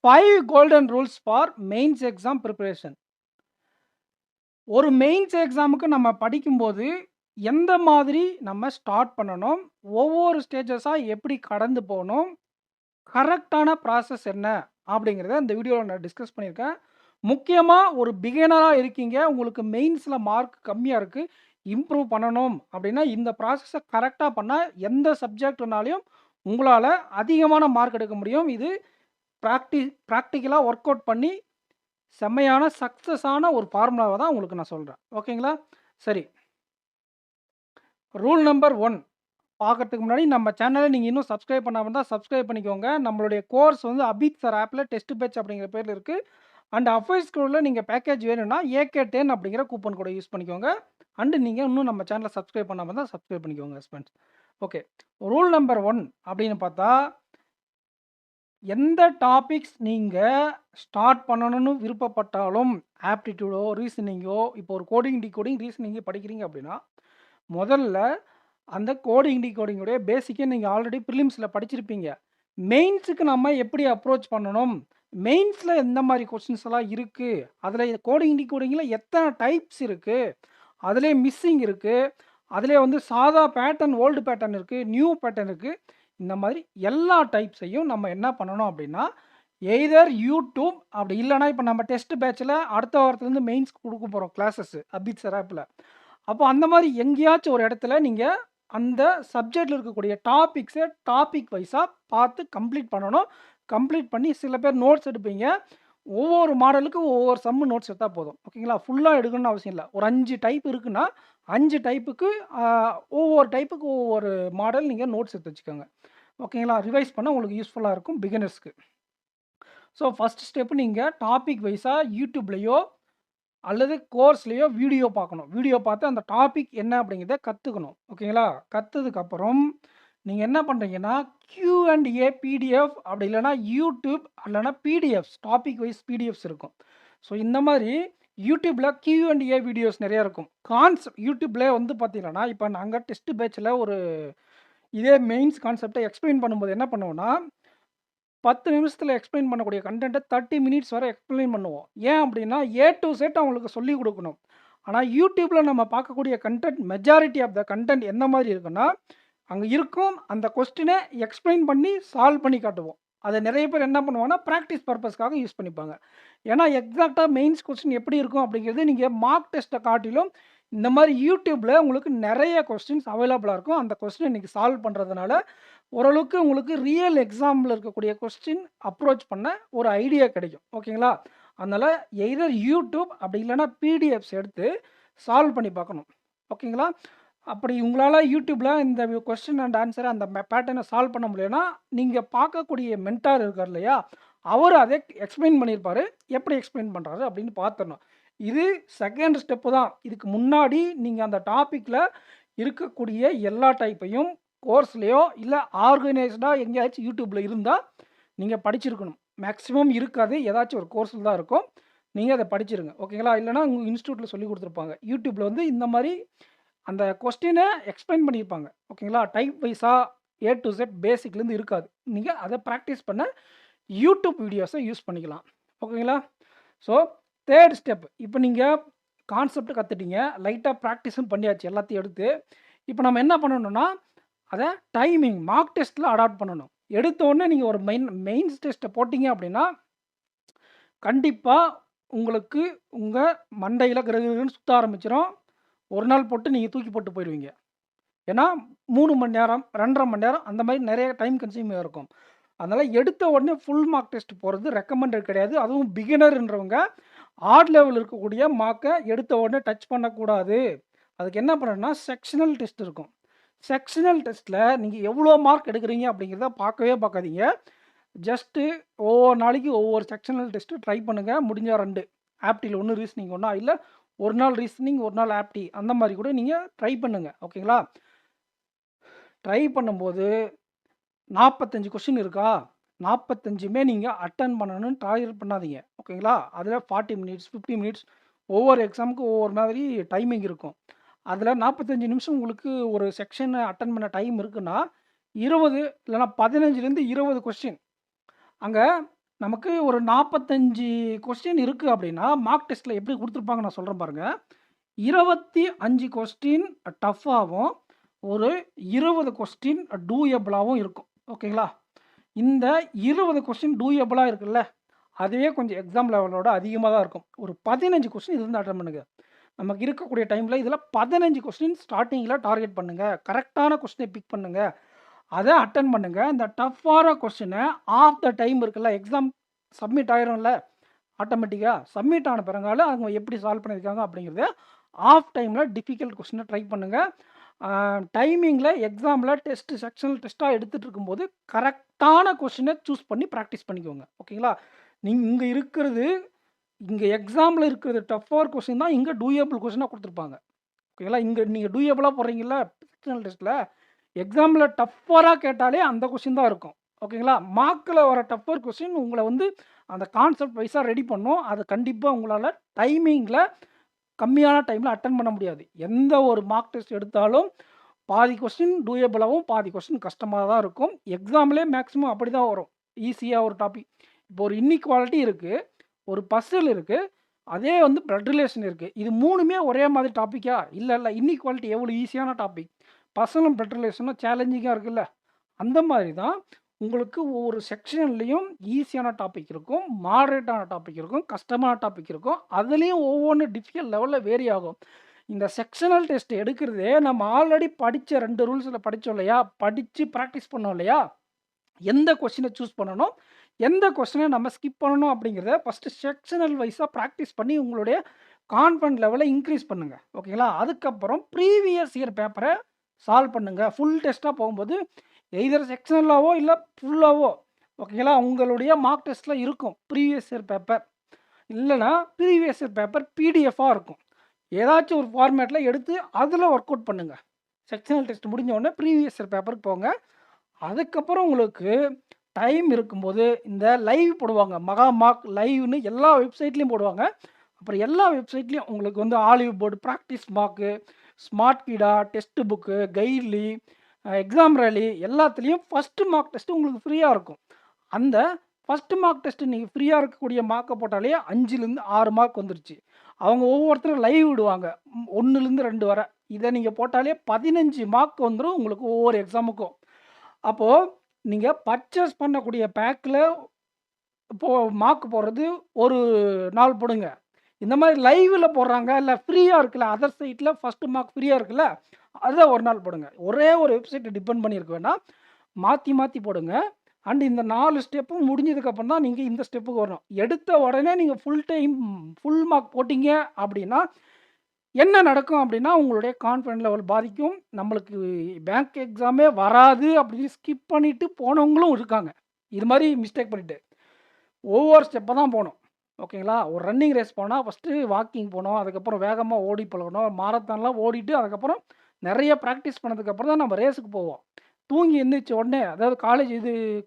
5 golden rules for mains exam preparation. ஒரு mains எக்ஸாமுக்கு நம்ம படிக்கும்போது, எந்த மாதிரி நம்ம ஸ்டார்ட் பண்ணணும்? ஒவ்வொரு ஸ்டேஜஸா எப்படி கடந்து போணும்? கரெக்ட்டான ப்ராசஸ் என்ன? அப்படிங்கிறத இந்த வீடியோல நான் டிஸ்கஸ் பண்ணியிருக்கேன். முக்கியமா ஒரு பிகினரா இருக்கீங்க. உங்களுக்கு மெயின்ஸ்ல மார்க் கம்மியா இருக்கு. இம்ப்ரூவ் பண்ணணும் அப்படின்னா, இந்த ப்ராசஸ கரெக்ட்டா பண்ணா, எந்த சப்ஜெக்ட்னாலயும் உங்களால அதிகமான மார்க் எடுக்க முடியும். இது பிராக்டிகலா ஒர்க் அவுட் பண்ணி செம்மையான சக்சஸான ஒரு ஃபார்முலாவ தான் உங்களுக்கு நான் சொல்றேன். ஓகேங்களா? சரி. ரூல் நம்பர் 1 பார்க்கறதுக்கு முன்னாடி நம்ம சேனல நீங்க இன்னும் சப்ஸ்கிரைப் பண்ணாம இருந்தா சப்ஸ்கிரைப் பண்ணிக்கோங்க. நம்மளுடைய கோர்ஸ் வந்து அபித் சார் ஆப்ல டெஸ்ட் பேட்ச் அப்படிங்கிற பேர்ல இருக்கு. அண்ட் அஃபைல்ஸ் கோட்ல நீங்க பேக்கேஜ் வேணும்னா AK10 அப்படிங்கிற கூப்பன் கோட யூஸ் பண்ணிக்கோங்க. அண்ட் நீங்க இன்னும் நம்ம சேனல சப்ஸ்கிரைப் பண்ணாம இருந்தா சப்ஸ்கிரைப் பண்ணிக்கோங்க ஃபிரெண்ட்ஸ். ஓகே. ரூல் நம்பர் 1 அப்படின்னு பார்த்தா, எந்த டாபிக்ஸ் நீங்க ஸ்டார்ட் பண்ணணும்னு விருப்பப்பட்டாலும், ஆப்டிட்யூடோ, ரீசனிங்கோ, இப்போ ஒரு கோடிங், டிகோடிங், ரீசனிங் படிக்கிறீங்க அப்படின்னா, முதல்ல அந்த கோடிங், டிகோடிங்குடைய பேசிக்க நீங்க ஆல்ரெடி பிரிலிம்ஸ்ல படிச்சிருப்பீங்க. மெயின்ஸுக்கு நம்ம எப்படி அப்ரோச் பண்ணணும்? மெயின்ஸ்ல எந்த மாரி கொஸ்டின்ஸ் எல்லாம் இருக்கு? அதுல கோடிங், டிகோடிங்ல எத்தன டைப்ஸ் இருக்கு? அதிலே மிஸ்ஸிங் இருக்கு. அதிலே வந்து சாதா பேட்டர்ன், ஓல்டு பேட்டர்ன் இருக்கு. நியூ பேட்டர்ன் இருக்கு. இந்த மாதிரி எல்லா டைப்ஸையும் நம்ம என்ன பண்ணணும் அப்படின்னா, எய்தர் யூடியூப் அப்படி இல்லன்னா, இப்ப நம்ம டெஸ்ட் பேட்ச்ல அடுத்த வாரத்துலருந்து மெயின்ஸ் குடுக்க போறோம் கிளாஸஸ் அபித் சார் ஆப்ல. அப்போ அந்த மாரி எங்கேயாச்சும் ஒரு இடத்துல நீங்க அந்த சப்ஜெக்ட்ல இருக்கக்கூடிய டாபிக்ஸ டாபிக் வைஸா பார்த்து கம்ப்ளீட் பண்ணணும். கம்ப்ளீட் பண்ணி சில பேர் நோட்ஸ் எடுப்பீங்க. ஒவ்வொரு மாடலுக்கும் ஒவ்வொரு சம்மு நோட்ஸ் எடுத்தா போதும். ஓகேங்களா? ஃபுல்லா எடுக்கணும்னு அவசியம் இல்ல. ஒரு 5 டைப் இருக்குன்னா, 5 டைப்புக்கு அ ஒவ்வொரு டைப்புக்கு ஒவ்வொரு மாடல் நீங்க நோட்ஸ் எடுத்து வச்சுக்கோங்க. ஓகேங்களா? ரிவைஸ் பண்ண உங்களுக்கு யூஸ்ஃபுல்லா இருக்கும் பிகினர்ஸ்க்கு. ஸோ ஃபர்ஸ்ட் ஸ்டெப் நீங்க டாபிக் வைஸா YouTubeலயோ அல்லது கோர்ஸ்லயோ வீடியோ பார்க்கணும். வீடியோ பார்த்து அந்த டாபிக் என்ன அப்படிங்கிறத கத்துக்கணும். ஓகேங்களா? கத்ததுக்கப்புறம் நீங்க என்ன பண்றீங்கன்னா, Q&A PDF அப்படி இல்லன்னா YouTube இல்லன்னா PDFs டாபிக் வைஸ் PDFs இருக்கும். ஸோ இந்த மாரி YouTubeல Q&A வீடியோஸ் நெறைய இருக்கும். YouTubeல வந்து பார்த்தீங்கன்னா, இப்ப நாங்க டெஸ்ட் பேட்ச்ல ஒரு இதே மெயின்ஸ் கான்செப்ட்ட எக்ஸ்ப்ளைன் பண்ணும்போது என்ன பண்ணுவோம்னா, 10 நிமிஷத்துல எக்ஸ்ப்ளைன் பண்ணக்கூடிய கன்டென்ட்ட 30 மினிட்ஸ் வரை எக்ஸ்ப்ளைன் பண்ணுவோம். ஏன் அப்டின்னா, ஏ டூ இசட் அவங்களுக்கு சொல்லிக் குடுக்கணும். ஆனா, YouTubeல நம்ம பார்க்கக்கூடிய content majority of the content எந்த மாரி இருக்குன்னா, அங்க இருக்கும் அந்த கொஸ்டின எக்ஸ்ப்ளைன் பண்ணி சால்வ் பண்ணி காட்டுவோம். அத நெறைய பேர் என்ன பண்ணுவாங்கன்னா, பிராக்டிஸ் பர்ப்பஸ்க்காக யூஸ் பண்ணிப்பாங்க. ஏன்னா, எக்ஸாக்ட்டா மெயின்ஸ் கொஸ்டின் எப்படி இருக்கும் அப்படிங்கிறது நீங்க மார்க் டெஸ்ட்ட காட்டிலும், இந்த மாரி YouTubeல உங்களுக்கு நெறைய கொஸ்டின்ஸ் அவைலபிளா இருக்கும். அந்த கொஸ்டின நீங்க சால்வ் பண்றதுனால, ஓரளவுக்கு உங்களுக்கு ரியல் எக்ஸாம்ல இருக்கக்கூடிய கொஸ்டின் அப்ரோச் பண்ண ஒரு ஐடியா கிடைக்கும். ஓகேங்களா? அதனால எய்தர் YouTube அப்படி இல்லன்னா PDFs எடுத்து சால்வ் பண்ணி பார்க்கணும். ஓகேங்களா? அப்படி உங்களால YouTubeல இந்த கொஸ்டின் அண்ட் ஆன்ஸர அந்த பேட்டர்ன சால்வ் பண்ண முடியலன்னா, நீங்க பார்க்கக்கூடிய மென்டார் இருக்கார் இல்லையா? அவரு அத எக்ஸ்ப்ளைன் பண்ணியிருப்பாரு. எப்படி எக்ஸ்ப்ளைன் பண்றாரு அப்படின்னு பார்த்துரணும். இது செகண்ட் ஸ்டெப் தான். இதுக்கு முன்னாடி நீங்க அந்த டாபிக்ல இருக்கக்கூடிய எல்லா டைப்பையும் கோர்ஸ்லயோ, இல்ல ஆர்கனைஸ்டா எங்கேயாச்சும் YouTubeல இருந்தா, நீங்க படிச்சிருக்கணும். மேக்ஸிமம் இருக்காது. ஏதாச்சும் ஒரு கோர்ஸ்ல தான் இருக்கும். நீங்க அத படிச்சிருங்க. ஓகேங்களா? இல்லன்னா உங்க இன்ஸ்டிடியூட்ல சொல்லிக் குடுத்துருப்பாங்க. YouTubeல வந்து இந்த மாரி அந்த கொஸ்டின எக்ஸ்ப்ளைன் பண்ணியிருப்பாங்க. ஓகேங்களா? டைப் வைஸா ஏ டூ இசட் பேசிக்லேருந்து இருக்காது. நீங்க அத பிராக்டிஸ் பண்ண YouTube வீடியோஸ யூஸ் பண்ணிக்கலாம். ஓகேங்களா? So, 3 step. இப்ப நீங்க கான்செப்ட் கத்துட்டீங்க. லைட்டா பிராக்டிஸும் பண்ணியாச்சு எல்லாத்தையும் எடுத்து. இப்ப நம்ம என்ன பண்ணணும்னா, அத டைமிங் மார்க் டெஸ்ட்ல அடாப்ட் பண்ணணும். எடுத்த உடனே நீங்க ஒரு மெயின்ஸ் டெஸ்ட்ட போட்டீங்க அப்படின்னா, கண்டிப்பா உங்களுக்கு உங்க மண்டையில கிறுகிறுன்னு சுத்த ஆரம்பிச்சுரும். ஒரு நாள் போட்டு நீங்க தூக்கி போட்டு போயிருவீங்க. ஏன்னா 3 மணி நேரம், 2 1/2 மணி நேரம் அந்த மாரி நெறைய டைம் கன்சியூமிங்கா இருக்கும். அதனால எடுத்த உடனே ஃபுல் மார்க் டெஸ்ட் போறது ரெக்கமெண்டட் கிடையாது. அதுவும் பிகினர்ன்றவங்க ஆட் லெவல் இருக்கக்கூடிய மார்க்க எடுத்த உடனே டச் பண்ணக்கூடாது. அதுக்கு என்ன பண்ணணும்னா, செக்ஷனல் டெஸ்ட் இருக்கும். செக்ஷனல் டெஸ்ட்ல நீங்க எவ்வளோ மார்க் எடுக்குறீங்க அப்படிங்கிறத பார்க்கவே பார்க்காதீங்க. ஜஸ்ட்டு ஒவ்வொரு நாளைக்கு ஒவ்வொரு செக்ஷனல் டெஸ்ட் ட்ரை பண்ணுங்க. முடிஞ்சா 2 ஆப்டில 1 ரீசனிங் 1 இல்ல 1 நாள் ரீசனிங், 1 நாள் ஆப்டி அந்த மாரி கூட நீங்க ட்ரை பண்ணுங்க. ஓகேங்களா? ட்ரை பண்ணும்போது 45 கொஸ்டின் இருக்கா? 45மே நீங்க அட்டெண்ட் பண்ணணும்னு டார்கெட் பண்ணாதீங்க. ஓகேங்களா? அதில 40 மினிட்ஸ், 50 மினிட்ஸ் ஒவ்வொரு எக்ஸாமுக்கும் ஒவ்வொரு மாதிரி டைமிங் இருக்கும். அதில 45 நிமிஷம் உங்களுக்கு ஒரு செக்ஷன அட்டெண்ட் பண்ண டைம் இருக்குன்னா, 20 இல்லன்னா 15லேருந்து 20 கொஸ்டின். அங்க நமக்கு ஒரு 45 கொஸ்டின் இருக்கு அப்படின்னா, மார்க் டெஸ்ட்ல எப்படி குடுத்துருப்பாங்க நான் சொல்றேன் பாருங்க. 25 கொஸ்டின் டஃப்பாவும், ஒரு 20 கொஸ்டின் டூயபிளாவும் இருக்கும். ஓகேங்களா? இந்த 20 கொஸ்டின் டூயபிளா இருக்குல்ல, அதுவே கொஞ்சம் எக்ஸாம் லெவலோட அதிகமா தான் இருக்கும். ஒரு 15 கொஸ்டின் இதுலருந்து அட்டெண்ட் பண்ணுங்க. நமக்கு இருக்கக்கூடிய டைம்ல இதுல 15 கொஸ்டின் ஸ்டார்ட்டிங்ல டார்கெட் பண்ணுங்க. கரெக்ட்டான கொஸ்டினை பிக் பண்ணுங்க. அத அட்டெண்ட் பண்ணுங்க. இந்த டஃப்பான கொஸ்டின ஆஃப் த டைம் இருக்குல்ல, எக்ஸாம் சப்மிட் ஆயிரும்ல ஆட்டோமேட்டிக்கா. சப்மிட் ஆன பிறகால அவங்க எப்படி சால்வ் பண்ணியிருக்காங்க அப்படிங்கிறத ஆஃப் டைம்ல டிஃபிகல்ட் கொஸ்டின ட்ரை பண்ணுங்க. டைமிங்ல எக்ஸாம்ல டெஸ்ட் செக்ஷனல் டெஸ்ட்டா எடுத்துட்டு இருக்கும்போது கரெக்ட்டான கொஸ்டின சூஸ் பண்ணி பிராக்டிஸ் பண்ணிக்கோங்க. ஓகேங்களா? நீங்க இங்க எக்ஸாம்ல இருக்கிறது டஃப்பார் கொஸ்டின் தான் இங்க டூயபிள் கொஸ்டினா குடுத்துருப்பாங்க. ஓகேங்களா? இங்க நீங்க டூயபிளா போடுறீங்கல்ல செக்ஷனல் டெஸ்ட்ல, எக்ஸாம்ல டஃப்பரா கேட்டாலே அந்த கொஸ்டின் தான் இருக்கும். ஓகேங்களா? மார்க்ல வர டஃப்பர் கொஸ்டின் உங்கள வந்து அந்த கான்செப்ட் வைஸா ரெடி பண்ணும். அது கண்டிப்பா உங்களால டைமிங்ல கம்மியான டைம்ல அட்டெண்ட் பண்ண முடியாது. எந்த ஒரு மார்க் டெஸ்ட் எடுத்தாலும் பாதி கொஸ்டின் டூயபிளாவும், பாதி கொஸ்டின் கஷ்டமா தான் இருக்கும். எக்ஸாம்லயே மேக்ஸிமம் அப்படிதான் வரும். ஈஸியா ஒரு டாபிக். இப்போ ஒரு இன்இக்வாலிட்டி இருக்கு. ஒரு பசில் இருக்கு. அதே வந்து பிளட் ரிலேஷன் இருக்கு. இது 3மே ஒரே மாதிரி டாபிக்கா? இல்ல. இன்இக்வாலிட்டி எவ்வளோ ஈஸியான டாபிக். பர்சனும் பிளட் ரிலேஷனும் சேலஞ்சிங்கா இருக்குல்ல. அந்த மாதிரி தான் உங்களுக்கு ஒவ்வொரு செக்ஷன்லயும் ஈஸியான டாபிக் இருக்கும். மாடரேட்டான டாபிக் இருக்கும். கஷ்டமான டாபிக் இருக்கும். அதுலயும் ஒவ்வொன்னு டிஃபிகல்ட் லெவல்ல வேரி ஆகும். இந்த செக்ஷனல் டெஸ்ட் எடுக்கிறதே நம்ம ஆல்ரெடி படிச்ச 2 ரூல்ஸ்ல படிச்சோம் இல்லையா? படிச்சு பிராக்டிஸ் பண்ணோம் இல்லையா? எந்த கொஸ்டின சூஸ் பண்ணணும், எந்த கொஸ்டின நம்ம ஸ்கிப் பண்ணணும் அப்படிங்கிறத ஃபர்ஸ்ட்டு செக்ஷனல் வைஸா பிராக்டிஸ் பண்ணி உங்களுடைய கான்ஃபிடன்ட் லெவல இன்க்ரீஸ் பண்ணுங்க. ஓகேங்களா? அதுக்கப்புறம் ப்ரீவியஸ் இயர் பேப்பர சால்வ் பண்ணுங்க. ஃபுல் டெஸ்ட்டா போகும்போது எய்தர் செக்ஷனலாவோ இல்ல ஃபுல்லாவோ ஓகேங்களா? உங்களுடைய மார்க் டெஸ்ட்ல இருக்கும். Previous year paper. இல்லன்னா ப்ரீவியஸ் இயர் பேப்பர் பிடிஎஃப்பா இருக்கும். ஏதாச்சும் ஒரு ஃபார்மேட்ல எடுத்து அதுல ஒர்க் அவுட் பண்ணுங்க. செக்ஷனல் டெஸ்ட் முடிஞ்ச உடனே ப்ரீவியஸ் இயர் பேப்பருக்கு போங்க. அதுக்கப்புறம் உங்களுக்கு டைம் இருக்கும்போது இந்த லைவ் போடுவாங்க. மகா மார்க் லைவ்னு எல்லா வெப்சைட்லயும் போடுவாங்க. அப்புறம் எல்லா வெப்சைட்லயும் உங்களுக்கு வந்து Oliveboard, PracticeMock, Smartkeeda, Testbook, Guidely, exam rally எல்லாத்துலயும் ஃபர்ஸ்ட் மார்க் டெஸ்ட் உங்களுக்கு ஃப்ரீயா இருக்கும். அந்த ஃபர்ஸ்ட் மார்க் டெஸ்ட் நீங்க ஃப்ரீயா இருக்கக்கூடிய மார்க்க போட்டாலே 5லிருந்து 6 மார்க் வந்துருச்சு. அவங்க ஒவ்வொருத்தரும் லைவ் விடுவாங்க. 1லிருந்து 2 வர. இத நீங்க போட்டாலே 15 மார்க் வந்துரும் உங்களுக்கு ஒவ்வொரு எக்ஸாமுக்கும். அப்போ நீங்க பர்ச்சேஸ் பண்ணக்கூடிய பேக்ல இப்போ மார்க் போடுறது ஒரு நாள் போடுங்க. இந்த மாரி லைவ்ல போடுறாங்க, இல்ல ஃப்ரீயா இருக்குல்ல, அதர் சைட்ல ஃபர்ஸ்ட் மார்க் ஃப்ரீயா இருக்குல்ல, அத ஒரு நாள் போடுங்க. ஒரே ஒரு வெப்சைட்ட டிபெண்ட் பண்ணி இருக்க வேண்டாம். மாத்தி மாத்தி போடுங்க. அண்ட் இந்த 4 ஸ்டெப்பும் முடிஞ்சதுக்கு அப்புறம் தான் நீங்க இந்த ஸ்டெப்புக்கு வரணும். எடுத்த உடனே நீங்க ஃபுல் மார்க் போட்டீங்க அப்படின்னா, என்ன நடக்கும் அப்படின்னா, உங்களுடைய கான்ஃபிடன்ட் லெவல் பாதிக்கும். நம்மளுக்கு பேங்க் எக்ஸாமே வராது அப்படின்னு ஸ்கிப் பண்ணிட்டு போனவங்களும் இருக்காங்க. இது மாரி மிஸ்டேக் பண்ணிட்டு. ஒவ்வொரு ஸ்டெப்பா தான் போணும். ஓகேங்களா? ஒரு ரன்னிங் ரேஸ் போனா ஃபர்ஸ்ட்டு வாக்கிங் போணும். அதுக்கப்புறம் வேகமா ஓடி பழகணும். மாரத்தான்லாம் ஓடிட்டு அதுக்கப்புறம் நெறைய பிராக்டிஸ் பண்ணதுக்கு அப்புறம் தான் நம்ம ரேஸுக்கு போவோம். தூங்கி எந்திரிச்ச உடனே அதாவது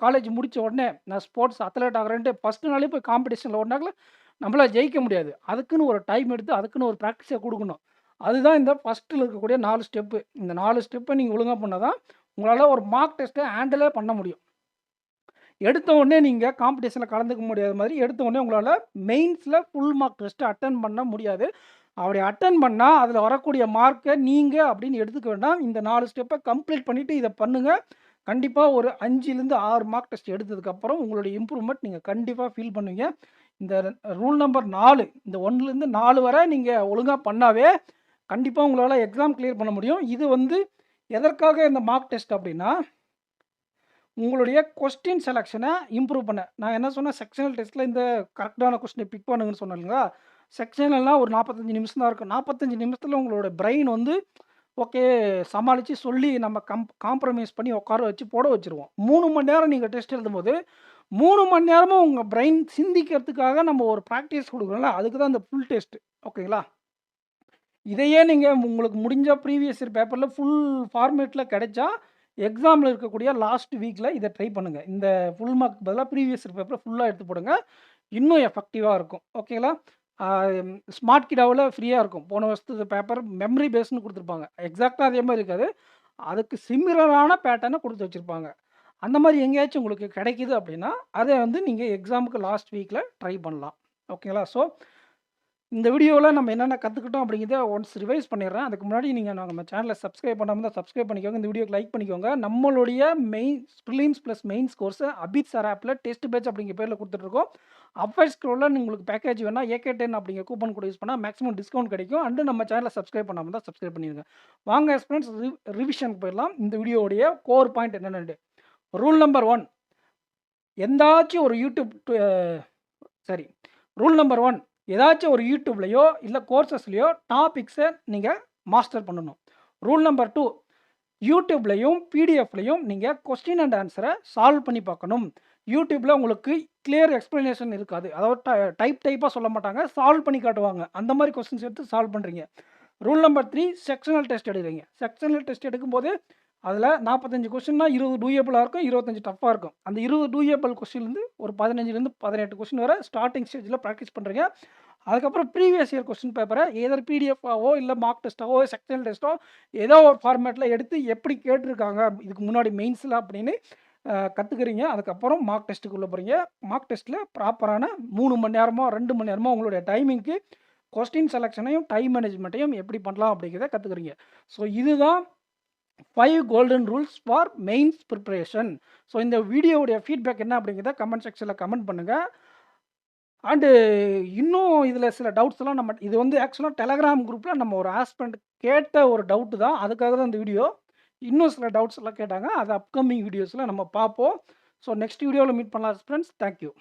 காலேஜ் முடிச்ச உடனே நான் ஸ்போர்ட்ஸ் அத்லெட் ஆகுறேன்ட்டு ஃபர்ஸ்ட் நாளே போய் காம்படிஷன்ல ஓடுனாக்க நம்மளால ஜெயிக்க முடியாது. அதுக்குன்னு ஒரு டைம் எடுத்து அதுக்குன்னு ஒரு பிராக்டிஸ குடுக்கணும். அதுதான் இந்த ஃபர்ஸ்ட்ல இருக்கக்கூடிய 4 ஸ்டெப்பு. இந்த 4 ஸ்டெப்ப நீங்க ஒழுங்கா பண்ணா தான் உங்களால ஒரு மார்க் டெஸ்ட்ட ஹேண்டிலே பண்ண முடியும். எடுத்த உடனே நீங்க காம்படிஷன்ல கலந்துக்க முடியாத மாதிரி, எடுத்த உடனே உங்களால மெயின்ஸ்ல ஃபுல் மார்க் டெஸ்ட் அட்டெண்ட் பண்ண முடியாது. அப்படி அட்டெண்ட் பண்ணா, அதில வரக்கூடிய மார்க்க நீங்க அப்படின்னு எடுத்துக்க வேண்டாம். இந்த 4 ஸ்டெப்ப கம்ப்ளீட் பண்ணிட்டு இத பண்ணுங்க. கண்டிப்பா ஒரு 5லிருந்து 6 மார்க் டெஸ்ட் எடுத்ததுக்கப்புறம் உங்களுடைய இம்ப்ரூவ்மென்ட் நீங்க கண்டிப்பா ஃபீல் பண்ணுவீங்க. இந்த ரூல் நம்பர் 4 இந்த 1லிருந்து 4 வரை நீங்க ஒழுங்கா பண்ணாவே, கண்டிப்பா உங்களால எக்ஸாம் கிளியர் பண்ண முடியும். இது வந்து எதற்காக இந்த மார்க் டெஸ்ட் அப்படின்னா உங்களுடைய கொஸ்டின் செலக்ஷன இம்ப்ரூவ் பண்ண. நான் என்ன சொன்னேன், செக்ஷனல் டெஸ்ட்ல இந்த கரெக்ட்டான கொஸ்டின பிக் பண்ணுங்கன்னு சொன்னேன் இல்லைங்களா? செக்ஷனல்லாம் ஒரு 45 நிமிஷம் தான் இருக்கும். 45 நிமிஷத்துல உங்களோட பிரெயின் வந்து ஓகே சமாளிச்சு சொல்லி நம்ம காம்ப்ரமைஸ் பண்ணி உட்கார வச்சு போட வச்சுருவோம். 3 மணி நேரம் நீங்க டெஸ்ட் எழுதும்போது, 3 மணி நேரமும் உங்க பிரெயின் சிந்திக்கிறதுக்காக நம்ம ஒரு பிராக்டிஸ் குடுக்குறோம்ல, அதுக்கு தான் இந்த ஃபுல் டெஸ்ட். ஓகேங்களா? இதையே நீங்க உங்களுக்கு முடிஞ்சா ப்ரீவியஸ் இயர் பேப்பர்ல ஃபுல் ஃபார்மேட்ல கிடைச்சா, எக்ஸாம்ல இருக்கக்கூடிய லாஸ்ட் வீக்ல இத ட்ரை பண்ணுங்க. இந்த ஃபுல் மார்க் பதிலா ப்ரீவியஸ் இயர் பேப்பர ஃபுல்லா எடுத்து போடுங்க. இன்னும் எஃபெக்டிவா இருக்கும். ஓகேங்களா? ஆ ஸ்மார்ட் கிடாவுல ஃப்ரீயா இருக்கும். போன வருஷத்து பேப்பர் மெமரி பேஸ்ன்னு குடுத்துருப்பாங்க. எக்ஸாக்ட்டா அதே மாரி இருக்காது. அதுக்கு சிமிலரான பேட்டர்ன குடுத்து வச்சிருப்பாங்க. அந்த மாரி எங்கேயாச்சும் உங்களுக்கு கிடைக்குது அப்படின்னா, அத வந்து நீங்க எக்ஸாமுக்கு லாஸ்ட் வீக்ல ட்ரை பண்ணலாம். ஓகேங்களா? ஸோ இந்த வீடியோல நம்ம என்னென்ன கத்துக்கிட்டோம் அப்படிங்கிறத ஒன்ஸ் ரிவைஸ் பண்ணிடுறேன். அதுக்கு முன்னாடி நீங்க நம்ம சேனல சப்ஸ்கிரைப் பண்ணாம இருந்தா சப்ஸ்கிரைப் பண்ணிக்கோங்க. இந்த வீடியோக்கு லைக் பண்ணிக்கோங்க. நம்மளுடைய prelims plus mains course Abid sir ஆப்ல டெஸ்ட் பேட்ச் அப்படிங்கிற பேர்ல குடுத்துட்டுருக்கோம். அப்பர் ஸ்க்ரோல்ல உங்களுக்கு பேக்கேஜ் வேணா AK10 அப்படிங்கிற கூப்பன் கோட் யூஸ் பண்ணா மேக்ஸிமம் டிஸ்கவுண்ட் கிடைக்கும். அண்ட் நம்ம சேனல சப்ஸ்கிரைப் பண்ணாம இருந்தா சப்ஸ்கிரைப் பண்ணிருங்க. வாங்க ஃபிரெண்ட்ஸ் ரிவிஷனுக்கு போயிடலாம். இந்த வீடியோவுடைய கோர் பாயிண்ட் என்னென்னட்டு. ரூல் நம்பர் 1 எந்தாச்சும் ஒரு யூடியூப் சாரி ரூல் நம்பர் 1 ஏதாச்சும் ஒரு யூடியூப்லயோ இல்ல கோர்சஸ்லயோ டாபிக்ஸை நீங்க மாஸ்டர் பண்ணணும். ரூல் நம்பர் 2 யூடியூப்லயும் பிடிஎஃப்லயும் நீங்க கொஸ்டின் அண்ட் ஆன்சரை சால்வ் பண்ணி பார்க்கணும். யூடியூப்ல உங்களுக்கு கிளியர் எக்ஸ்பிளனேஷன் இருக்காது. அதாவது டைப்பா சொல்ல மாட்டாங்க, சால்வ் பண்ணி காட்டுவாங்க. அந்த மாதிரி கொஸ்டின்ஸ் எடுத்து சால்வ் பண்றீங்க. ரூல் நம்பர் 3 செக்ஷனல் டெஸ்ட் எடுக்கிறீங்க. செக்ஷனல் டெஸ்ட் எடுக்கும்போது அதில் 45 கொஸ்டின்னா 20 டூயபிளாக இருக்கும், 25 டஃப்பாக இருக்கும். அந்த 20 டூயபிள் கொஸ்டின்லேருந்து ஒரு 15லேருந்து 18 கொஸ்டின் வரை ஸ்டார்டிங் ஸ்டேஜில் ப்ராக்டிஸ் பண்ணுறீங்க. அதுக்கப்புறம் ப்ரீவியஸ் இயர் கொஸ்டின் பேப்பரை எதர் பிடிஎஃபாவோ இல்லை மார்க் டெஸ்ட்டாவோ செக்ஷனல் டெஸ்ட்டோ ஏதோ ஒரு ஃபார்மேட்டில் எடுத்து எப்படி கேட்டிருக்காங்க இதுக்கு முன்னாடி மெயின்ஸில் அப்படின்னு கற்றுக்குறீங்க. அதுக்கப்புறம் மார்க் டெஸ்ட்டுக்குள்ளே போகிறீங்க. மார்க் டெஸ்ட்டில் ப்ராப்பரான 3 மணி நேரமோ 2 மணி நேரமோ உங்களுடைய டைமிங்க்கு கொஸ்டின் செலெக்ஷனையும் டைம் மேனேஜ்மெண்ட்டையும் எப்படி பண்ணலாம் அப்படிங்கிறத கற்றுக்குறீங்க. ஸோ இதுதான் 5 golden rules for mains preparation. So இந்த வீடியோவுடைய ஃபீட்பேக் என்ன அப்படிங்கிறத கமெண்ட் செக்ஷனில் கமெண்ட் பண்ணுங்கள். அண்டு இன்னும் இதில் சில டவுட்ஸ்லாம் நம்ம இது வந்து ஆக்சுவலாக டெலகிராம் குரூப்பில் நம்ம ஒரு ஆஸ்பிரண்ட் கேட்ட ஒரு டவுட்டு தான், அதுக்காக தான் இந்த வீடியோ. இன்னும் சில டவுட்ஸ் எல்லாம் கேட்டாங்க, அது அப்கமிங் வீடியோஸில் நம்ம பார்ப்போம். ஸோ நெக்ஸ்ட் வீடியோவில் மீட் பண்ணலாம் ஃப்ரெண்ட்ஸ். தேங்க்யூ.